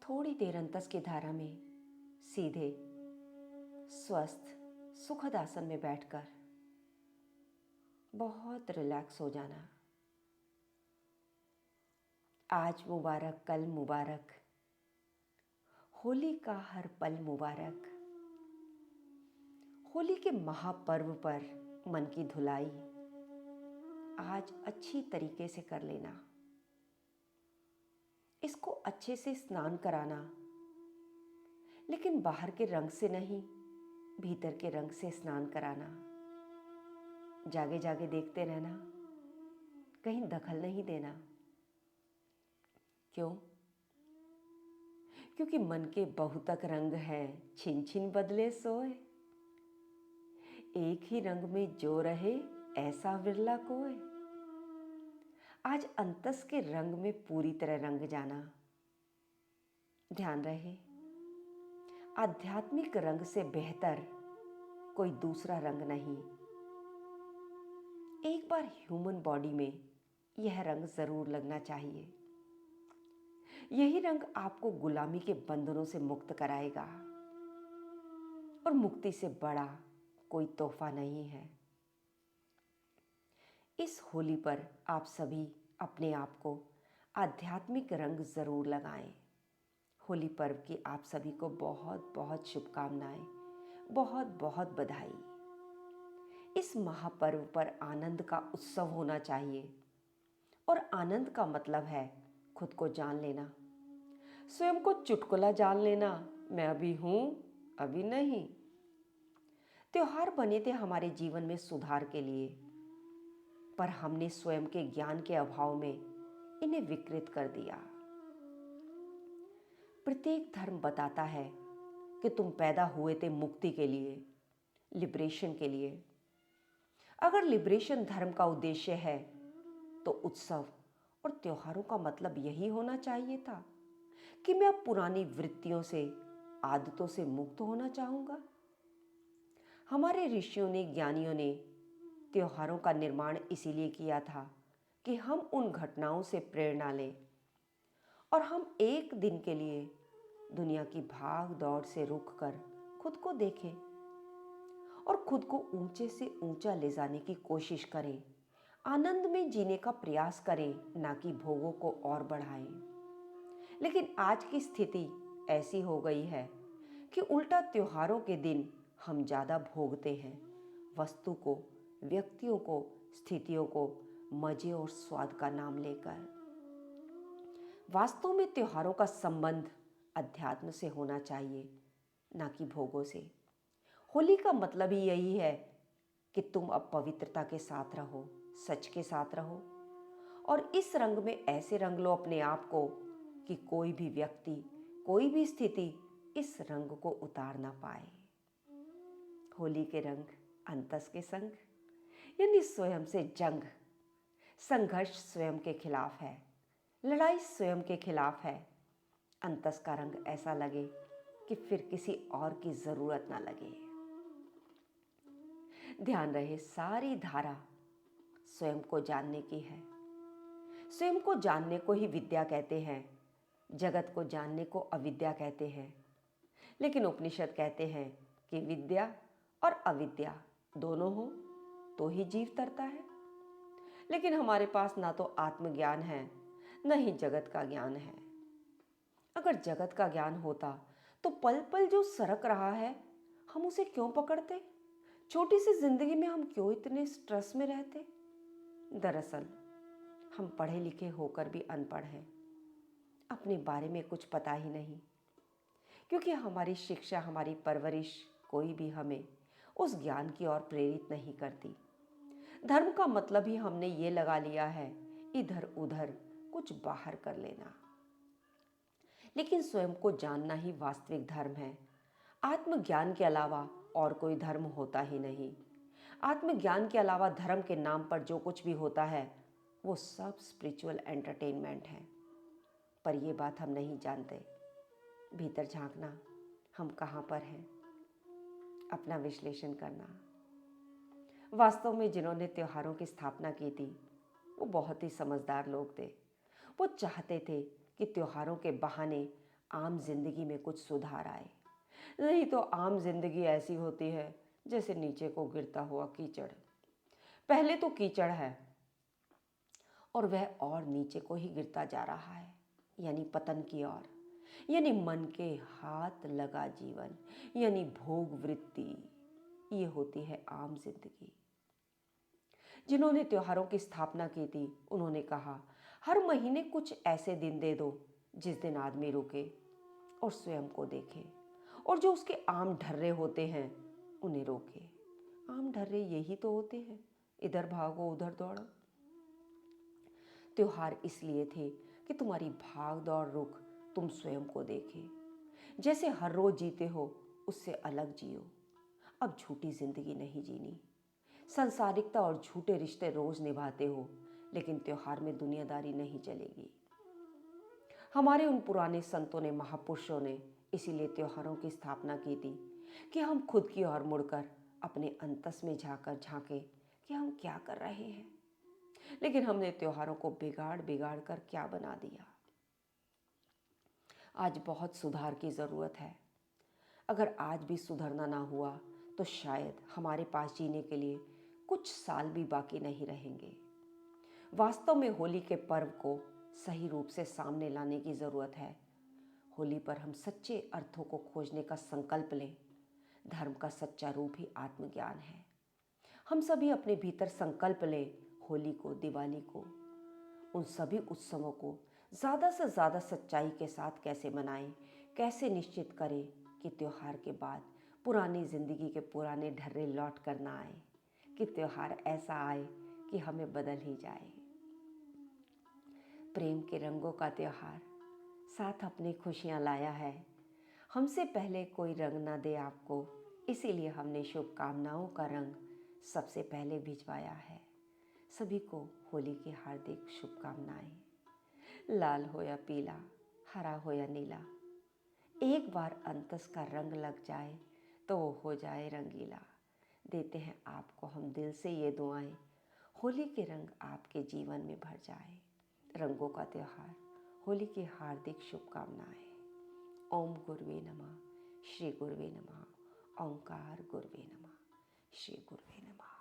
थोड़ी देर अंतस की धारा में सीधे स्वस्थ सुखद आसन में बैठकर बहुत रिलैक्स हो जाना। आज मुबारक, कल मुबारक, होली का हर पल मुबारक। होली के महापर्व पर मन की धुलाई आज अच्छी तरीके से कर लेना। इसको अच्छे से स्नान कराना, लेकिन बाहर के रंग से नहीं, भीतर के रंग से स्नान कराना। जागे जागे देखते रहना, कहीं दखल नहीं देना। क्यों? क्योंकि मन के बहुतक रंग हैं, छिन छिन बदले सोए। एक ही रंग में जो रहे, ऐसा विरला कोय। आज अंतस के रंग में पूरी तरह रंग जाना। ध्यान रहे, आध्यात्मिक रंग से बेहतर कोई दूसरा रंग नहीं। एक बार ह्यूमन बॉडी में यह रंग जरूर लगना चाहिए। यही रंग आपको गुलामी के बंधनों से मुक्त कराएगा, और मुक्ति से बड़ा कोई तोहफा नहीं है। इस होली पर आप सभी अपने आप को आध्यात्मिक रंग जरूर लगाएं। होली पर्व की आप सभी को बहुत बहुत शुभकामनाएं, बहुत बहुत बधाई। इस महापर्व पर आनंद का उत्सव होना चाहिए, और आनंद का मतलब है खुद को जान लेना, स्वयं को चुटकुला जान लेना, मैं अभी हूं, अभी नहीं। त्योहार बने थे हमारे जीवन में सुधार के लिए, पर हमने स्वयं के ज्ञान के अभाव में इन्हें विकृत कर दिया। प्रत्येक धर्म बताता है कि तुम पैदा हुए थे मुक्ति के लिए, लिबरेशन के लिए। अगर लिबरेशन धर्म का उद्देश्य है, तो उत्सव और त्योहारों का मतलब यही होना चाहिए था कि मैं अब पुरानी वृत्तियों से, आदतों से मुक्त होना चाहूंगा। हमारे ऋषियों ने, ज्ञानियों ने त्योहारों का निर्माण इसीलिए किया था कि हम उन घटनाओं से प्रेरणा लें, और हम एक दिन के लिए दुनिया की भाग दौड़ से रुक कर खुद को देखें, और खुद को ऊंचे से ऊंचा ले जाने की कोशिश करें। आनंद में जीने का प्रयास करें, ना कि भोगों को और बढ़ाएं। लेकिन आज की स्थिति ऐसी हो गई है कि उल्टा त्योहारों के दिन हम ज़्यादा भोगते हैं, वस्तु को, व्यक्तियों को, स्थितियों को, मजे और स्वाद का नाम लेकर। वास्तव में त्योहारों का संबंध अध्यात्म से होना चाहिए, ना कि भोगों से। होली का मतलब ही यही है कि तुम अब पवित्रता के साथ रहो, सच के साथ रहो, और इस रंग में ऐसे रंग लो अपने आप को कि कोई भी व्यक्ति, कोई भी स्थिति इस रंग को उतार ना पाए। होली के रंग अंतस के संग, यानी स्वयं से जंग। संघर्ष स्वयं के खिलाफ है, लड़ाई स्वयं के खिलाफ है। अंतस का रंग ऐसा लगे कि फिर किसी और की जरूरत ना लगे। ध्यान रहे, सारी धारा स्वयं को जानने की है। स्वयं को जानने को ही विद्या कहते हैं, जगत को जानने को अविद्या कहते हैं। लेकिन उपनिषद कहते हैं कि विद्या और अविद्या दोनों हो तो ही जीव तरता है। लेकिन हमारे पास ना तो आत्मज्ञान है, न ही जगत का ज्ञान है। अगर जगत का ज्ञान होता तो पल पल जो सरक रहा है, हम उसे क्यों पकड़ते? छोटी सी जिंदगी में हम क्यों इतने स्ट्रेस में रहते? दरअसल हम पढ़े लिखे होकर भी अनपढ़ हैं, अपने बारे में कुछ पता ही नहीं, क्योंकि हमारी शिक्षा, हमारी परवरिश कोई भी हमें उस ज्ञान की ओर प्रेरित नहीं करती। धर्म का मतलब ही हमने ये लगा लिया है, इधर उधर कुछ बाहर कर लेना। लेकिन स्वयं को जानना ही वास्तविक धर्म है। आत्मज्ञान के अलावा और कोई धर्म होता ही नहीं। आत्मज्ञान के अलावा धर्म के नाम पर जो कुछ भी होता है, वो सब स्पिरिचुअल एंटरटेनमेंट है। पर ये बात हम नहीं जानते। भीतर झांकना, हम कहाँ पर हैं, अपना विश्लेषण करना। वास्तव में जिन्होंने त्योहारों की स्थापना की थी, वो बहुत ही समझदार लोग थे। वो चाहते थे कि त्योहारों के बहाने आम जिंदगी में कुछ सुधार आए। नहीं तो आम जिंदगी ऐसी होती है जैसे नीचे को गिरता हुआ कीचड़। पहले तो कीचड़ है और वह और नीचे को ही गिरता जा रहा है, यानी पतन की ओर, यानी मन के हाथ लगा जीवन, यानी भोग वृत्ति। ये होती है आम जिंदगी। जिन्होंने त्योहारों की स्थापना की थी उन्होंने कहा, हर महीने कुछ ऐसे दिन दे दो जिस दिन आदमी रुके और स्वयं को देखे, और जो उसके आम ढर्रे होते हैं उन्हें रोके। आम ढर्रे यही तो होते हैं, इधर भागो उधर दौड़ो। त्योहार इसलिए थे कि तुम्हारी भाग दौड़ रुक तुम स्वयं को देखे। जैसे हर रोज जीते हो उससे अलग जियो। अब झूठी जिंदगी नहीं जीनी। संसारिकता और झूठे रिश्ते रोज निभाते हो, लेकिन त्योहार में दुनियादारी नहीं चलेगी। हमारे उन पुराने संतों ने, महापुरुषों ने इसीलिए त्योहारों की स्थापना की थी कि हम खुद की ओर मुड़कर अपने अंतस में जाकर झांके कि हम क्या कर रहे हैं। लेकिन हमने त्योहारों को बिगाड़ बिगाड़ कर क्या बना दिया। आज बहुत सुधार की ज़रूरत है। अगर आज भी सुधरना ना हुआ तो शायद हमारे पास जीने के लिए कुछ साल भी बाकी नहीं रहेंगे। वास्तव में होली के पर्व को सही रूप से सामने लाने की ज़रूरत है। होली पर हम सच्चे अर्थों को खोजने का संकल्प लें। धर्म का सच्चा रूप ही आत्मज्ञान है। हम सभी अपने भीतर संकल्प लें, होली को, दिवाली को, उन सभी उत्सवों को ज़्यादा से ज़्यादा सच्चाई के साथ कैसे मनाएं, कैसे निश्चित करें कि त्योहार के बाद पुरानी ज़िंदगी के पुराने ढर्रे लौट कर ना आए, कि त्योहार ऐसा आए कि हमें बदल ही जाए। प्रेम के रंगों का त्योहार साथ अपनी खुशियाँ लाया है। हमसे पहले कोई रंग ना दे आपको, इसीलिए हमने शुभकामनाओं का रंग सबसे पहले भिजवाया है। सभी को होली की हार्दिक शुभकामनाएं। लाल हो या पीला, हरा हो या नीला, एक बार अंतस का रंग लग जाए तो वो हो जाए रंगीला। देते हैं आपको हम दिल से ये दुआएं, होली के रंग आपके जीवन में भर जाए। रंगों का त्योहार, होली की हार्दिक शुभकामनाएं। ओम गुरुवे नमः, श्री गुरुवे नमः, ओंकार गुरुवे नमः, श्री गुरुवे नमः।